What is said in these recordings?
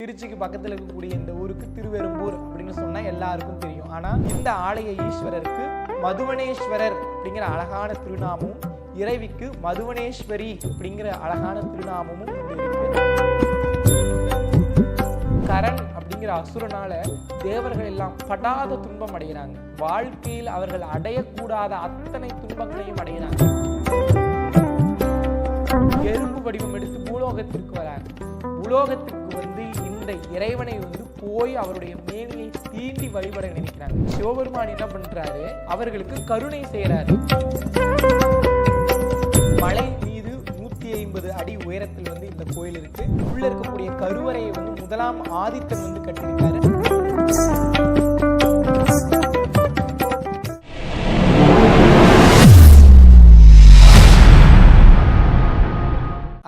திருச்சிக்கு பக்கத்தில் இருக்கக்கூடிய இந்த ஊருக்கு திருவெரும்பூர் அப்படின்னு சொன்னா எல்லாருக்கும் தெரியும். ஆனா இந்த ஆலய ஈஸ்வரருக்கு மதுவனேஸ்வரர் அப்படிங்கிற அழகான திருநாமமும், இறைவிக்கு மதுவனேஸ்வரி அப்படிங்கிற அழகான திருநாமமும் இருக்கு. கரண் அப்படிங்கிற அசுரனால தேவர்கள் எல்லாம் படாத துன்பம் அடைகிறாங்க. வாழ்க்கையில் அவர்கள் அடையக்கூடாத அத்தனை துன்பங்களையும் அடைகிறாங்க. எறும்பு வடிவம் எடுத்து பூலோகத்திற்கு வராங்க. பூலோகத்திற்கு வந்து இந்த இறைவனை வந்து போய் அவருடைய மேனியை தீண்டி வழிபட நினைக்கிறாங்க. சிவபெருமான் என்ன பண்றாரு, அவர்களுக்கு கருணை செய்யறாரு. மலை மீது 150 அடி உயரத்தில் வந்து இந்த கோயில் இருக்கு. உள்ள இருக்கக்கூடிய கருவறையை வந்து முதலாம் ஆதித்தன் வந்து கட்டியிருக்காரு.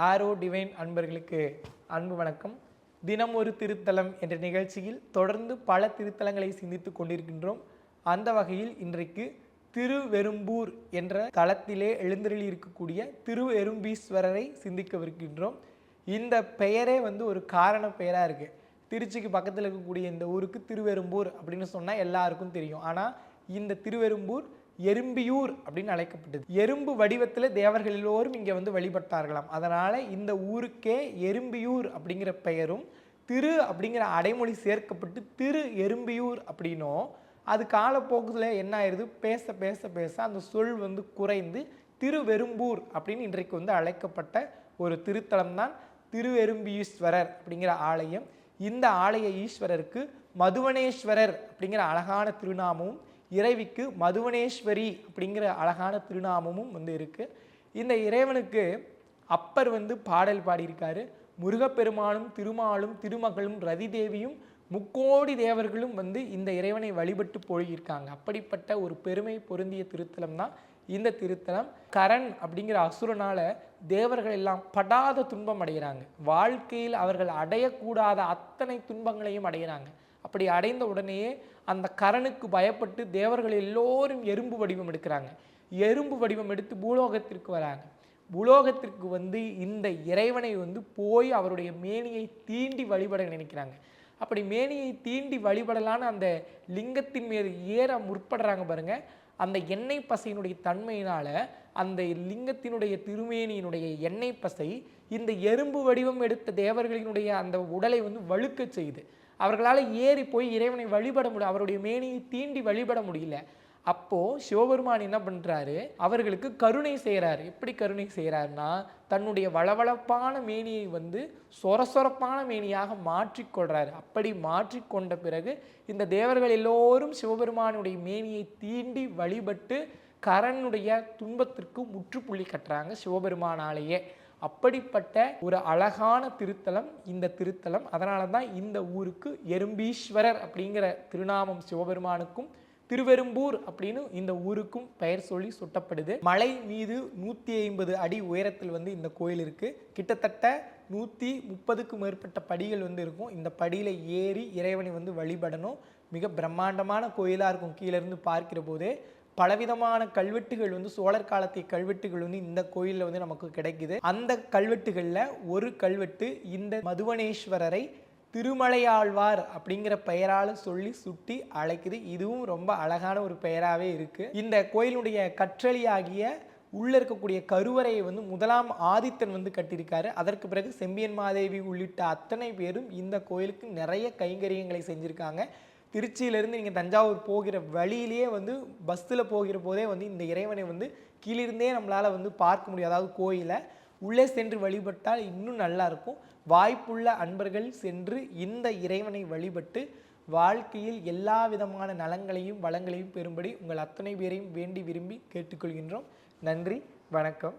ஆரோ டிவைன் அன்பர்களுக்கு அன்பு வணக்கம். தினம் ஒரு திருத்தலம் என்ற நிகழ்ச்சியில் தொடர்ந்து பல திருத்தலங்களை சிந்தித்துக் கொண்டிருக்கின்றோம். அந்த வகையில் இன்றைக்கு திருவெரும்பூர் என்ற தலத்திலே எழுந்தருளி இருக்கக்கூடிய திருவெரும்பீஸ்வரரை சிந்திக்கவிருக்கின்றோம். இந்த பெயரே வந்து ஒரு காரண பெயராக இருக்குது. திருச்சிக்கு பக்கத்தில் இருக்கக்கூடிய இந்த ஊருக்கு திருவெரும்பூர் அப்படின்னு சொன்னால் எல்லாருக்கும் தெரியும். ஆனால் இந்த திருவெரும்பூர் எறும்பியூர் அப்படின்னு அழைக்கப்பட்டது. எறும்பு வடிவத்தில் தேவர்கள் எல்லோரும் இங்கே வந்து வழிபட்டார்களாம். அதனால் இந்த ஊருக்கே எறும்பியூர் அப்படிங்கிற பெயரும், திரு அப்படிங்கிற அடைமொழி சேர்க்கப்பட்டு திரு எறும்பியூர் அப்படின்னும், அது காலப்போக்கில் என்ன ஆயிடுது, பேச பேச பேச அந்த சொல் வந்து குறைந்து திருவெரும்பூர் அப்படின்னு இன்றைக்கு வந்து அழைக்கப்பட்ட ஒரு திருத்தலம் தான் திருவெரும்பீஸ்வரர் அப்படிங்கிற ஆலயம். இந்த ஆலய ஈஸ்வரருக்கு மதுவனேஸ்வரர் அப்படிங்கிற அழகான திருநாமமும், இறைவிக்கு மதுவனேஸ்வரி அப்படிங்கிற அழகான திருநாமமும் வந்து இருக்கு. இந்த இறைவனுக்கு அப்பர் வந்து பாடல் பாடியிருக்காரு. முருகப்பெருமானும் திருமாலும் திருமகளும் ரதி தேவியும் முக்கோடி தேவர்களும் வந்து இந்த இறைவனை வழிபட்டு போயிருக்காங்க. அப்படிப்பட்ட ஒரு பெருமை பொருந்திய திருத்தலம் தான் இந்த திருத்தலம். கரண் அப்படிங்கிற அசுரனால தேவர்கள் எல்லாம் படாத துன்பம் அடைகிறாங்க. வாழ்க்கையில் அவர்கள் அடையக்கூடாத அத்தனை துன்பங்களையும் அடைகிறாங்க. அப்படி அடைந்த உடனேயே அந்த கரனுக்கு பயப்பட்டு தேவர்கள் எல்லோரும் எறும்பு வடிவம் எடுக்கிறாங்க. எறும்பு வடிவம் எடுத்து பூலோகத்திற்கு வராங்க. பூலோகத்திற்கு வந்து இந்த இறைவனை வந்து போய் அவருடைய மேனியை தீண்டி வழிபட நினைக்கிறாங்க. அப்படி மேனியை தீண்டி வழிபடலான்னு அந்த லிங்கத்தின் மீது ஏற முற்படுறாங்க பாருங்க. அந்த எண்ணெய் பசையினுடைய தன்மையினால அந்த லிங்கத்தினுடைய திருமேனியினுடைய எண்ணெய் பசை இந்த எறும்பு வடிவம் எடுத்த தேவர்களினுடைய அந்த உடலை வந்து வழுக்க செய்யுது. அவர்களால் ஏறி போய் இறைவனை வழிபட முடியல, அவருடைய மேனியை தீண்டி வழிபட முடியல. அப்போ சிவபெருமான் என்ன பண்றாரு, அவர்களுக்கு கருணை செய்கிறாரு. எப்படி கருணை செய்கிறாருன்னா, தன்னுடைய வளவளப்பான மேனியை வந்து சொரசொரப்பான மேனியாக மாற்றிக்கொள்றாரு. அப்படி மாற்றிக்கொண்ட பிறகு இந்த தேவர்கள் எல்லோரும் சிவபெருமானுடைய மேனியை தீண்டி வழிபட்டு கரனுடைய துன்பத்திற்கு முற்றுப்புள்ளி கட்டுறாங்க சிவபெருமானாலேயே. அப்படிப்பட்ட ஒரு அழகான திருத்தலம் இந்த திருத்தலம். அதனால தான் இந்த ஊருக்கு எறும்பீஸ்வரர் அப்படிங்கிற திருநாமம் சிவபெருமானுக்கும், திருவெரும்பூர் அப்படின்னு இந்த ஊருக்கும் பெயர் சொல்லி சுட்டப்படுது. மலை மீது 150 அடி உயரத்தில் வந்து இந்த கோயில் இருக்கு. கிட்டத்தட்ட 130க்கும் மேற்பட்ட படிகள் வந்து இருக்கும். இந்த படியில் ஏறி இறைவனை வந்து வழிபடணும். மிக பிரம்மாண்டமான கோயிலாக இருக்கும். கீழேருந்து பார்க்கிற போதே பலவிதமான கல்வெட்டுகள் வந்து சோழர் காலத்திய கல்வெட்டுகள் வந்து இந்த கோயிலில் வந்து நமக்கு கிடைக்குது. அந்த கல்வெட்டுகளில் ஒரு கல்வெட்டு இந்த மதுவனேஸ்வரரை திருமலையாழ்வார் அப்படிங்கிற பெயரால் சொல்லி சுட்டி அழைக்குது. இதுவும் ரொம்ப அழகான ஒரு பெயராகவே இருக்கு. இந்த கோயிலுடைய கற்றளியாகிய உள்ள இருக்கக்கூடிய கருவறையை வந்து முதலாம் ஆதித்தன் வந்து கட்டியிருக்காரு. அதற்கு பிறகு செம்பியன் மாதேவி உள்ளிட்ட அத்தனை பேரும் இந்த கோயிலுக்கு நிறைய கைங்கரியங்களை செஞ்சுருக்காங்க. திருச்சியிலேருந்து நீங்கள் தஞ்சாவூர் போகிற வழியிலேயே வந்து பஸ்ஸில் போகிற போதே வந்து இந்த இறைவனை வந்து கீழிருந்தே நம்மளால் வந்து பார்க்க முடியும். அதாவது கோயிலை உள்ளே சென்று வழிபட்டால் இன்னும் நல்லாயிருக்கும். வாய்ப்புள்ள அன்பர்கள் சென்று இந்த இறைவனை வழிபட்டு வாழ்க்கையில் எல்லா விதமான நலங்களையும் வளங்களையும் பெறும்படி உங்கள் அத்தனை பேரையும் வேண்டி விரும்பி கேட்டுக்கொள்கின்றோம். நன்றி, வணக்கம்.